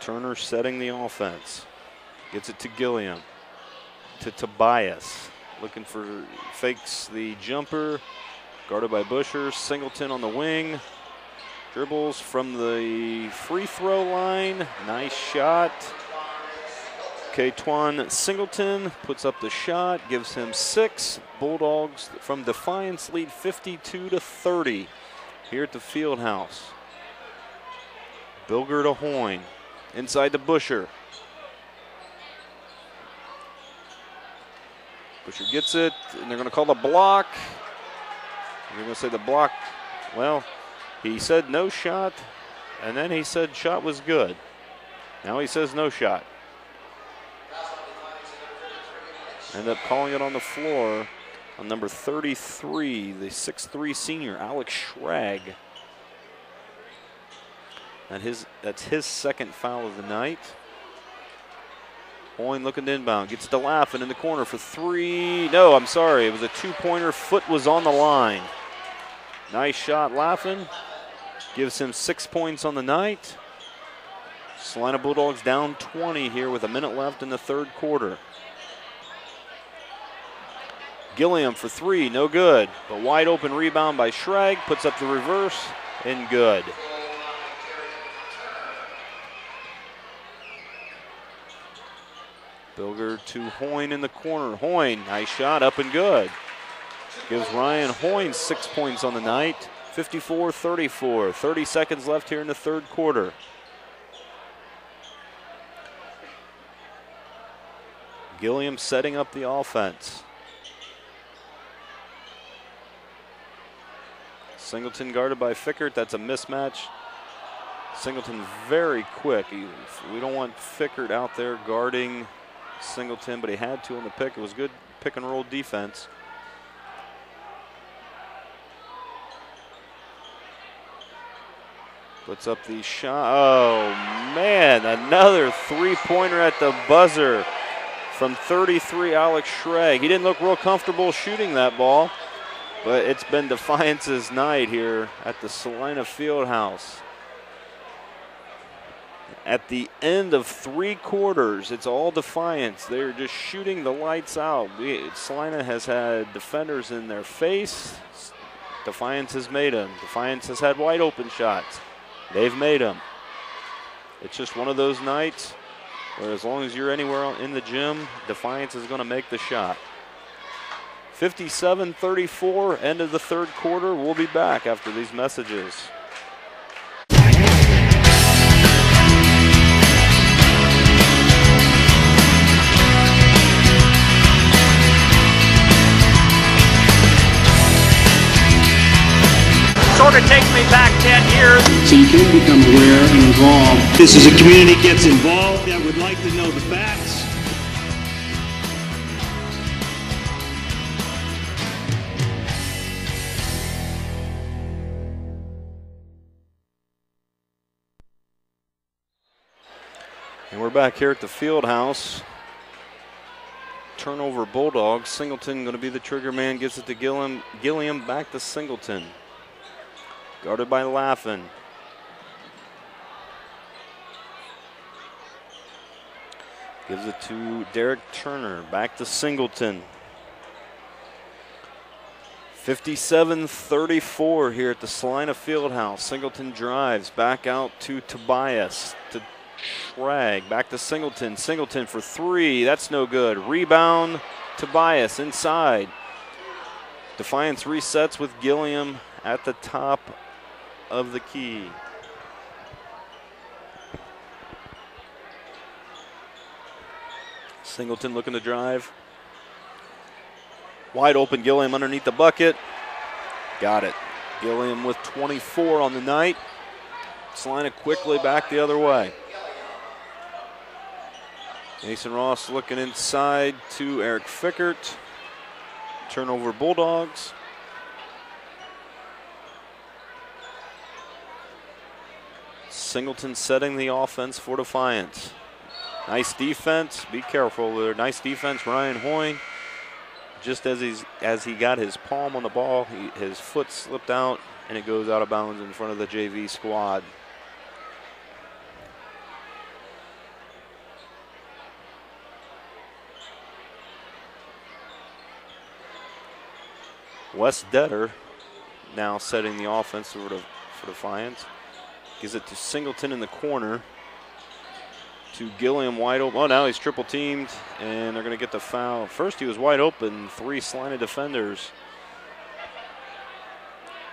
Turner setting the offense. Gets it to Gilliam. To Tobias. Looking for, fakes the jumper. Guarded by Busher. Singleton on the wing. Dribbles from the free throw line. Nice shot. K-Twan Singleton puts up the shot. Gives him 6. Bulldogs from Defiance lead 52-30 here at the Fieldhouse. Bilger to Hoyne. Inside to Busher. Busher gets it, and they're going to call the block. They're going to say the block, well, he said no shot, and then he said shot was good. Now he says no shot. End up calling it on the floor on number 33, the 6'3" senior, Alex Schrag. That's his second foul of the night. Hoyne looking to inbound. Gets to Laughlin in the corner for 3. No, I'm sorry. It was a 2-pointer. Foot was on the line. Nice shot, Laughlin. Gives him 6 points on the night. Celina Bulldogs down 20 here with a minute left in the third quarter. Gilliam for 3. No good. But wide open rebound by Schrag. Puts up the reverse and good. Bilger to Hoyne in the corner. Hoyne, nice shot, up and good. Gives Ryan Hoyne 6 points on the night. 54-34. 30 seconds left here in the third quarter. Gilliam setting up the offense. Singleton guarded by Fickert. That's a mismatch. Singleton very quick. We don't want Fickert out there guarding Singleton, but he had to on the pick. It was good pick and roll defense. Puts up the shot. Oh, man, another three-pointer at the buzzer from 33, Alex Schrag. He didn't look real comfortable shooting that ball, but it's been Defiance's night here at the Celina Fieldhouse. At the end of 3 quarters, it's all Defiance. They're just shooting the lights out. Celina has had defenders in their face. Defiance has made them. Defiance has had wide open shots. They've made them. It's just one of those nights where as long as you're anywhere in the gym, Defiance is going to make the shot. 57-34, end of the third quarter. We'll be back after these messages. Sort of takes me back 10 years. So you can become aware and involved. This is a community gets involved that would like to know the facts. And we're back here at the Fieldhouse. Turnover Bulldogs. Singleton going to be the trigger man. Gives it to Gilliam. Gilliam back to Singleton. Guarded by Laughlin. Gives it to Derek Turner. Back to Singleton. 57-34 here at the Celina Fieldhouse. Singleton drives back out to Tobias, to Schrag, back to Singleton. Singleton for three, that's no good. Rebound, Tobias inside. Defiance resets with Gilliam at the top of the key. Singleton looking to drive. Wide open Gilliam underneath the bucket. Got it. Gilliam with 24 on the night. Celina quickly back the other way. Mason Ross looking inside to Eric Fickert. Turnover Bulldogs. Singleton setting the offense for Defiance. Nice defense. Be careful there. Nice defense, Ryan Hoying. Just as he got his palm on the ball, his foot slipped out, and it goes out of bounds in front of the JV squad. Wes Detter now setting the offense for Defiance. Gives it to Singleton in the corner. To Gilliam wide open. Oh, now he's triple teamed, and they're going to get the foul. First he was wide open, three Celina defenders.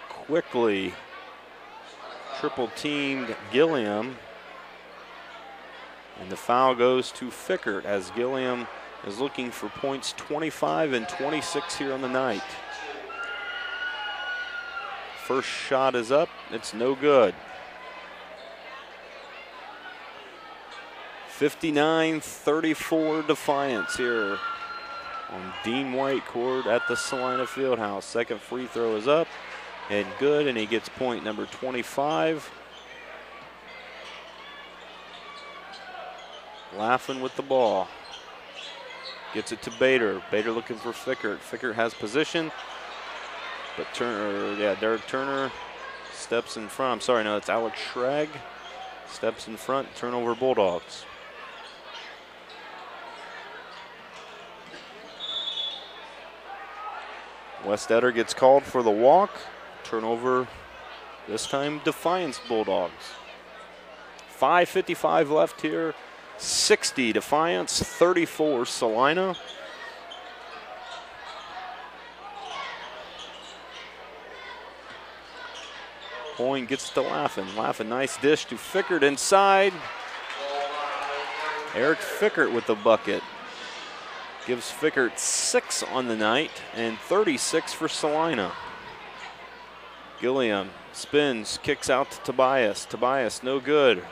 Quickly triple teamed Gilliam. And the foul goes to Fickert as Gilliam is looking for points 25 and 26 here on the night. First shot is up, it's no good. 59-34 Defiance here on Dean White Court at the Celina Fieldhouse. Second free throw is up and good, and he gets point number 25. Laughing with the ball. Gets it to Bader. Bader looking for Fickert. Fickert has position, but Derek Turner steps in front. I'm sorry, no, it's Alex Schrag. Steps in front, turnover Bulldogs. Wes Detter gets called for the walk. Turnover, this time Defiance Bulldogs. 5:55 left here. 60 Defiance, 34 Celina. Hoying gets to Laughin. Laughin, nice dish to Fickert inside. Eric Fickert with the bucket. Gives Fickert 6 on the night and 36 for Celina. Gilliam spins, kicks out to Tobias. Tobias, no good.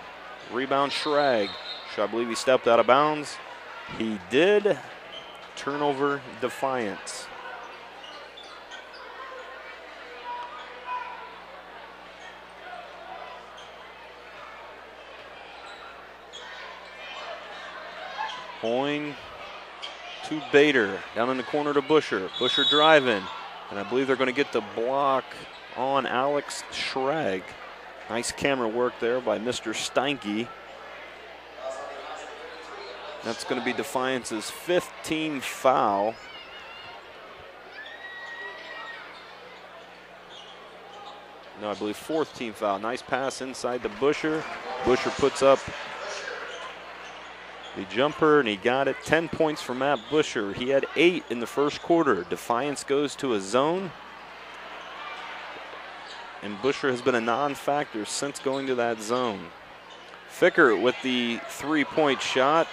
Rebound Schrag. I believe he stepped out of bounds. He did. Turnover Defiance. Hoying to Bader, down in the corner to Busher. Busher driving, and I believe they're going to get the block on Alex Schrag. Nice camera work there by Mr. Steinke. That's going to be Defiance's 5th team foul. No, I believe 4th team foul. Nice pass inside to Busher. Busher puts up the jumper, and he got it. 10 points for Matt Busher. He had 8 in the first quarter. Defiance goes to a zone, and Busher has been a non-factor since going to that zone. Fickert with the three-point shot.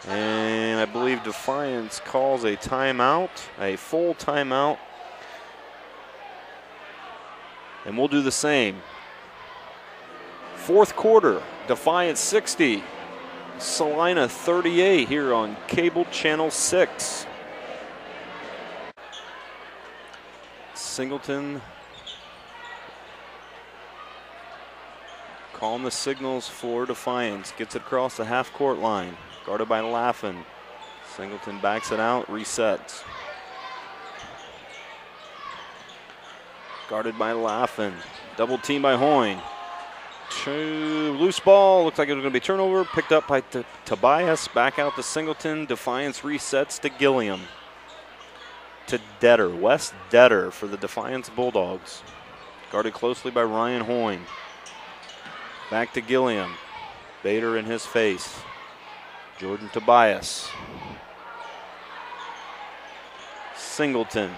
And I believe Defiance calls a timeout, a full timeout. And we'll do the same. 4th quarter, Defiance 60, Celina 38 here on cable channel 6. Singleton calling the signals for Defiance. Gets it across the half-court line. Guarded by Laughin. Singleton backs it out, resets. guarded by Laughlin. Double team by Hoyne. Loose ball, looks like it was going to be turnover. Picked up by Tobias, back out to Singleton. Defiance resets to Gilliam. To Detter, Wes Detter for the Defiance Bulldogs. Guarded closely by Ryan Hoyne. Back to Gilliam. Bader in his face. Jordan Tobias. Singleton.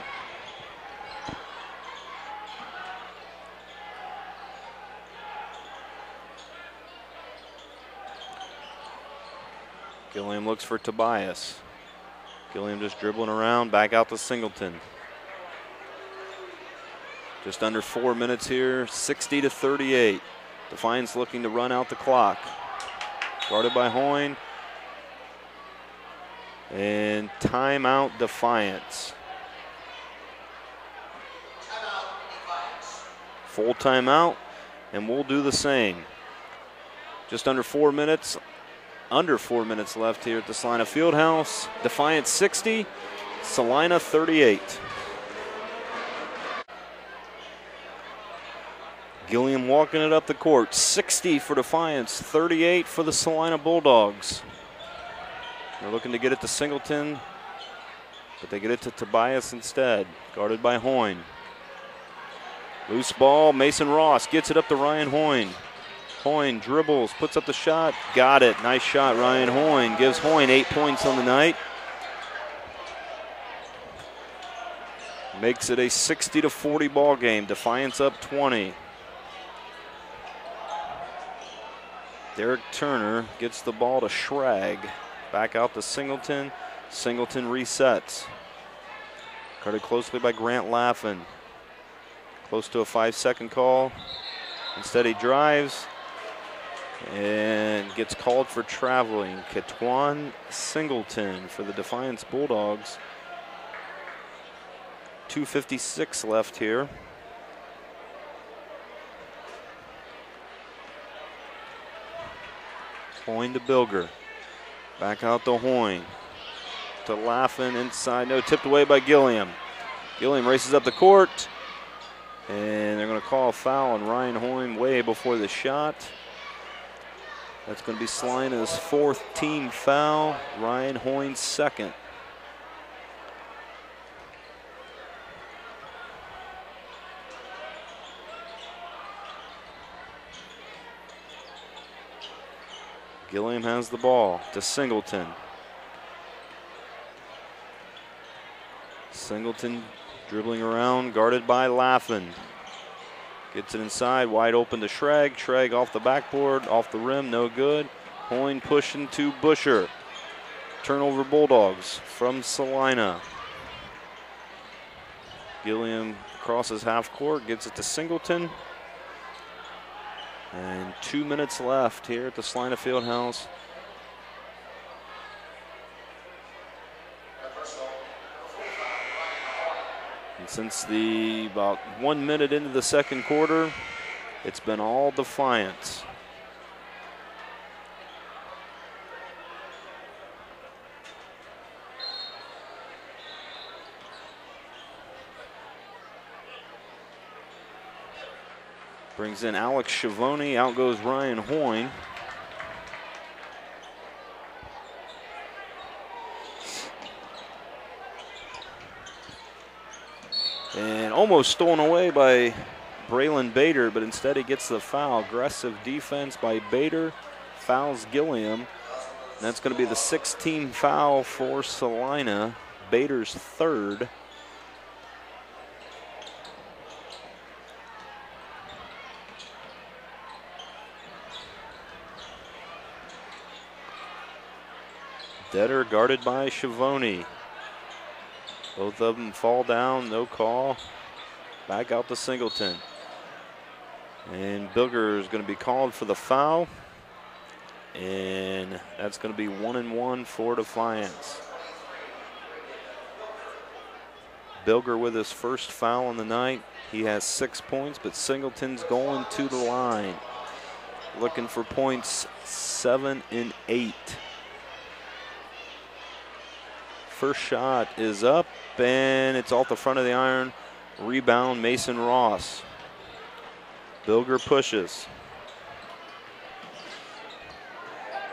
Gilliam looks for Tobias. Gilliam just dribbling around, back out to Singleton. Just under 4 minutes here, 60-38. Defiance looking to run out the clock. Guarded by Hoyne. And timeout Defiance. Full timeout, and we'll do the same. Just under 4 minutes. Under 4 minutes left here at the Celina Fieldhouse. Defiance 60, Celina 38. Gilliam walking it up the court. 60 for Defiance, 38 for the Celina Bulldogs. They're looking to get it to Singleton, but they get it to Tobias instead. Guarded by Hoyne. Loose ball, Mason Ross gets it up to Ryan Hoyne. Hoyne dribbles, puts up the shot, got it. Nice shot, Ryan Hoyne. Gives Hoyne 8 points on the night. Makes it a 60-40 ball game. Defiance up 20. Derek Turner gets the ball to Schrag. Back out to Singleton. Singleton resets. Guarded closely by Grant Laughlin. Close to a 5-second call. Instead he drives and gets called for traveling. Ketwan Singleton for the Defiance Bulldogs. 2:56 left here. Hoyne to Bilger. Back out to Hoyne. To Laughlin inside. No, tipped away by Gilliam. Gilliam races up the court. And they're going to call a foul on Ryan Hoyne way before the shot. That's going to be Celina's 4th team foul. Ryan Hoyne's 2nd. Gilliam has the ball to Singleton. Singleton dribbling around, guarded by Laughlin. Gets it inside, wide open to Schrag. Schrag off the backboard, off the rim, no good. Hoyne pushing to Busher. Turnover Bulldogs from Celina. Gilliam crosses half court, gets it to Singleton. And 2 minutes left here at the Celina Fieldhouse. And since about 1 minute into the second quarter, it's been all Defiance. Brings in Alex Schiavone, out goes Ryan Hoyne. And almost stolen away by Braylon Bader, but instead he gets the foul. Aggressive defense by Bader, fouls Gilliam. And that's going to be the 6th team foul for Celina, Bader's 3rd. Detter guarded by Schiavone. Both of them fall down, no call. Back out to Singleton. And Bilger is going to be called for the foul. And that's going to be 1-1 for Defiance. Bilger with his first foul on the night. He has 6 points, but Singleton's going to the line. Looking for points 7 and 8. First shot is up, and it's off the front of the iron. Rebound, Mason Ross. Bilger pushes.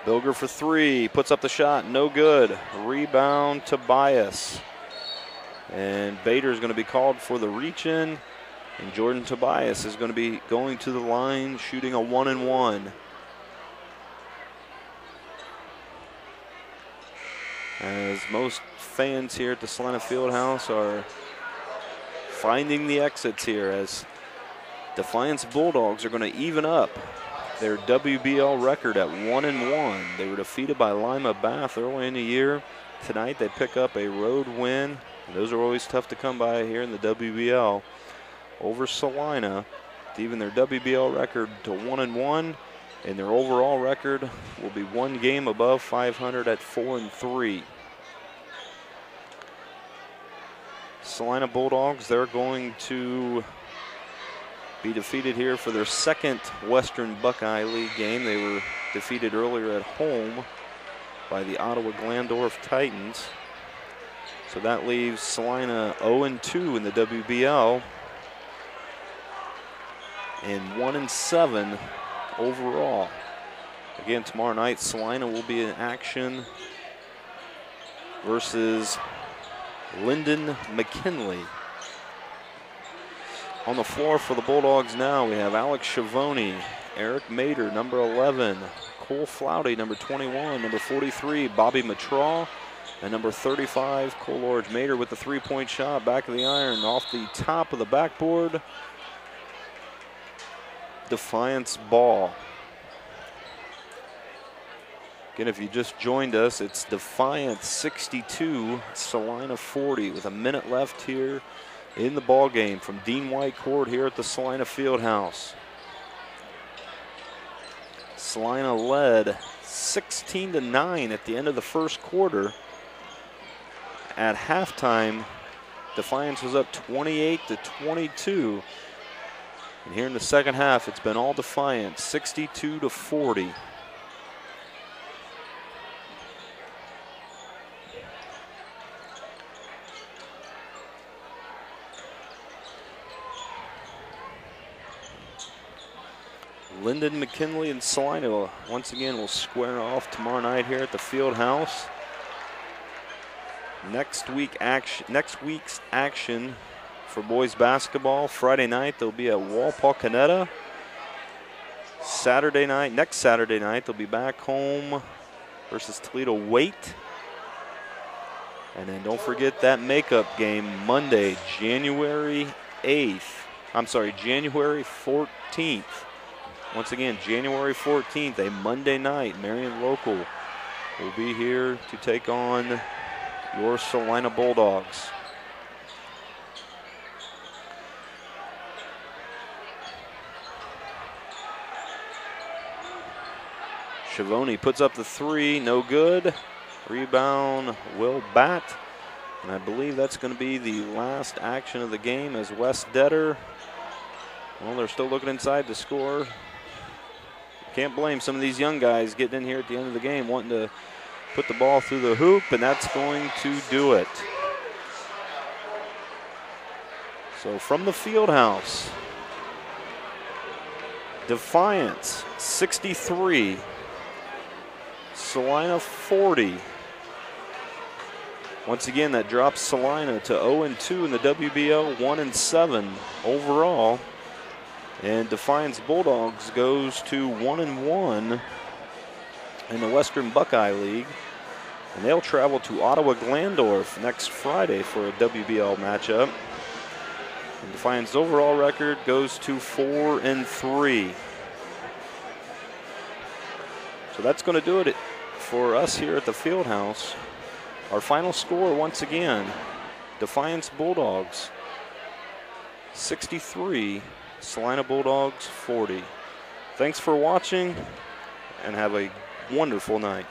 Bilger for three, puts up the shot, no good. Rebound, Tobias. And Bader's going to be called for the reach-in, and Jordan Tobias is going to be going to the line, shooting a 1-and-1. As most fans here at the Celina Fieldhouse are finding the exits here, as Defiance Bulldogs are going to even up their WBL record at 1-1. They were defeated by Lima Bath early in the year. Tonight they pick up a road win. And those are always tough to come by here in the WBL. Over Celina to even their WBL record to 1-1, and their overall record will be one game above 500 at 4-3. Celina Bulldogs, they're going to be defeated here for their second Western Buckeye League game. They were defeated earlier at home by the Ottawa Glandorf Titans. So that leaves Celina 0-2 in the WBL and 1-7 overall. Again, tomorrow night, Celina will be in action versus Lyndon McKinley. On the floor for the Bulldogs now, we have Alex Schiavone, Eric Mader, number 11, Cole Flouty, number 21, number 43, Bobby Matraw, and number 35, Coleorge. Mader with the three-point shot, back of the iron, off the top of the backboard. Defiance ball. Again, if you just joined us, it's Defiance 62, Celina 40, with a minute left here in the ball game from Dean White Court here at the Celina Fieldhouse. Celina led 16-9 at the end of the first quarter. At halftime, Defiance was up 28-22. And here in the second half, it's been all Defiance, 62-40. Lyndon McKinley and Celina once again will square off tomorrow night here at the Fieldhouse. Next week's action for boys basketball. Friday night they'll be at Walpole Canetta. Next Saturday night they'll be back home versus Toledo Waite. And then don't forget that makeup game Monday, January 14th. Once again, January 14th, a Monday night, Marion Local will be here to take on your Celina Bulldogs. Schiavone puts up the three, no good. Rebound, Will Batt. And I believe that's going to be the last action of the game as Wes Detter, well, they're still looking inside to score. Can't blame some of these young guys getting in here at the end of the game wanting to put the ball through the hoop, and that's going to do it. So from the Fieldhouse, Defiance 63, Celina 40. Once again, that drops Celina to 0-2 in the WBL, 1-7 overall. And Defiance Bulldogs goes to 1-1 in the Western Buckeye League. And they'll travel to Ottawa Glandorf next Friday for a WBL matchup. And Defiance's overall record goes to 4-3. So that's going to do it for us here at the Fieldhouse. Our final score once again, Defiance Bulldogs 63, Celina Bulldogs 40. Thanks for watching and have a wonderful night.